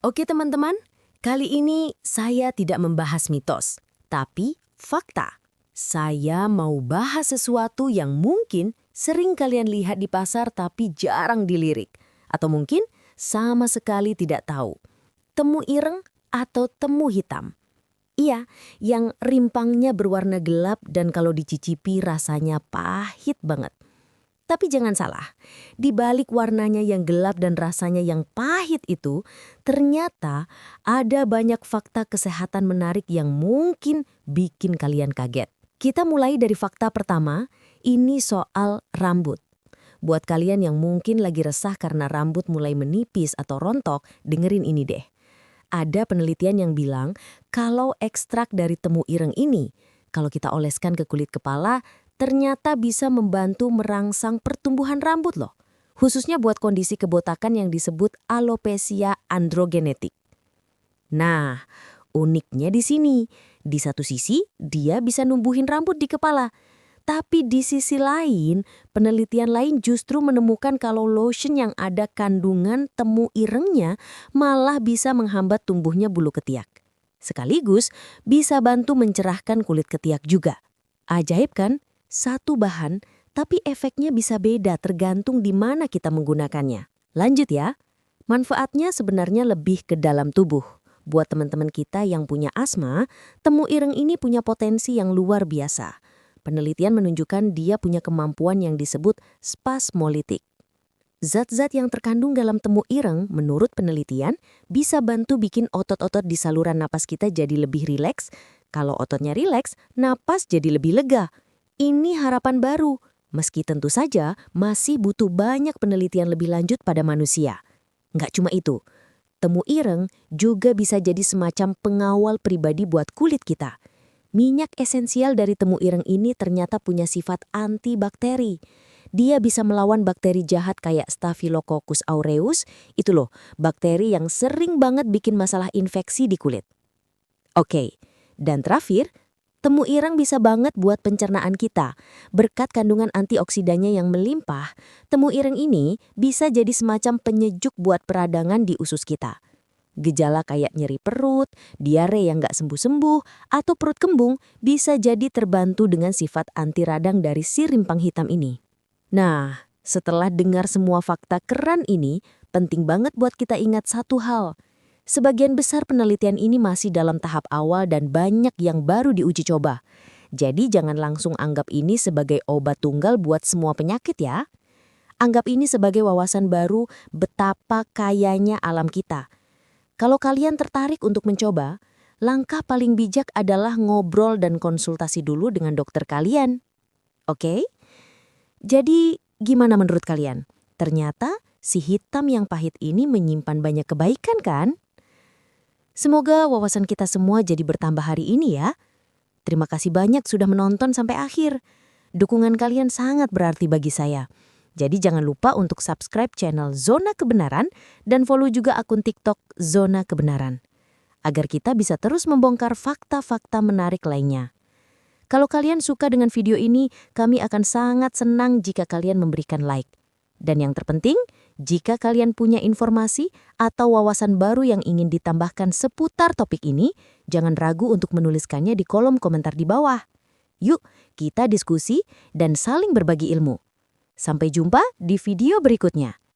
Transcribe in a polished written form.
Oke teman-teman, kali ini saya tidak membahas mitos, tapi fakta. Saya mau bahas sesuatu yang mungkin sering kalian lihat di pasar tapi jarang dilirik. Atau mungkin sama sekali tidak tahu. Temu ireng atau temu hitam. Iya, yang rimpangnya berwarna gelap dan kalau dicicipi rasanya pahit banget. Tapi jangan salah, di balik warnanya yang gelap dan rasanya yang pahit itu, ternyata ada banyak fakta kesehatan menarik yang mungkin bikin kalian kaget. Kita mulai dari fakta pertama, ini soal rambut. Buat kalian yang mungkin lagi resah karena rambut mulai menipis atau rontok, dengerin ini deh. Ada penelitian yang bilang kalau ekstrak dari temu ireng ini, kalau kita oleskan ke kulit kepala, ternyata bisa membantu merangsang pertumbuhan rambut loh. Khususnya buat kondisi kebotakan yang disebut alopecia androgenetik. Nah, uniknya di sini. Di satu sisi, dia bisa numbuhin rambut di kepala. Tapi di sisi lain, penelitian lain justru menemukan kalau lotion yang ada kandungan temu irengnya malah bisa menghambat tumbuhnya bulu ketiak. Sekaligus bisa bantu mencerahkan kulit ketiak juga. Ajaib kan? Satu bahan, tapi efeknya bisa beda tergantung di mana kita menggunakannya. Lanjut ya. Manfaatnya sebenarnya lebih ke dalam tubuh. Buat teman-teman kita yang punya asma, temu ireng ini punya potensi yang luar biasa. Penelitian menunjukkan dia punya kemampuan yang disebut spasmolitik. Zat-zat yang terkandung dalam temu ireng, menurut penelitian, bisa bantu bikin otot-otot di saluran napas kita jadi lebih rileks. Kalau ototnya rileks, napas jadi lebih lega. Ini harapan baru, meski tentu saja masih butuh banyak penelitian lebih lanjut pada manusia. Nggak cuma itu, temu ireng juga bisa jadi semacam pengawal pribadi buat kulit kita. Minyak esensial dari temu ireng ini ternyata punya sifat antibakteri. Dia bisa melawan bakteri jahat kayak Staphylococcus aureus, itu loh, bakteri yang sering banget bikin masalah infeksi di kulit. Oke, dan terakhir, temu ireng bisa banget buat pencernaan kita. Berkat kandungan antioksidannya yang melimpah, temu ireng ini bisa jadi semacam penyejuk buat peradangan di usus kita. Gejala kayak nyeri perut, diare yang nggak sembuh-sembuh, atau perut kembung bisa jadi terbantu dengan sifat anti radang dari si rimpang hitam ini. Nah, setelah dengar semua fakta keren ini, penting banget buat kita ingat satu hal. Sebagian besar penelitian ini masih dalam tahap awal dan banyak yang baru diuji coba. Jadi jangan langsung anggap ini sebagai obat tunggal buat semua penyakit ya. Anggap ini sebagai wawasan baru betapa kayanya alam kita. Kalau kalian tertarik untuk mencoba, langkah paling bijak adalah ngobrol dan konsultasi dulu dengan dokter kalian. Oke? Jadi, gimana menurut kalian? Ternyata si hitam yang pahit ini menyimpan banyak kebaikan kan? Semoga wawasan kita semua jadi bertambah hari ini ya. Terima kasih banyak sudah menonton sampai akhir. Dukungan kalian sangat berarti bagi saya. Jadi jangan lupa untuk subscribe channel Zona Kebenaran dan follow juga akun TikTok Zona Kebenaran. Agar kita bisa terus membongkar fakta-fakta menarik lainnya. Kalau kalian suka dengan video ini, kami akan sangat senang jika kalian memberikan like. Dan yang terpenting, jika kalian punya informasi atau wawasan baru yang ingin ditambahkan seputar topik ini, jangan ragu untuk menuliskannya di kolom komentar di bawah. Yuk, kita diskusi dan saling berbagi ilmu. Sampai jumpa di video berikutnya.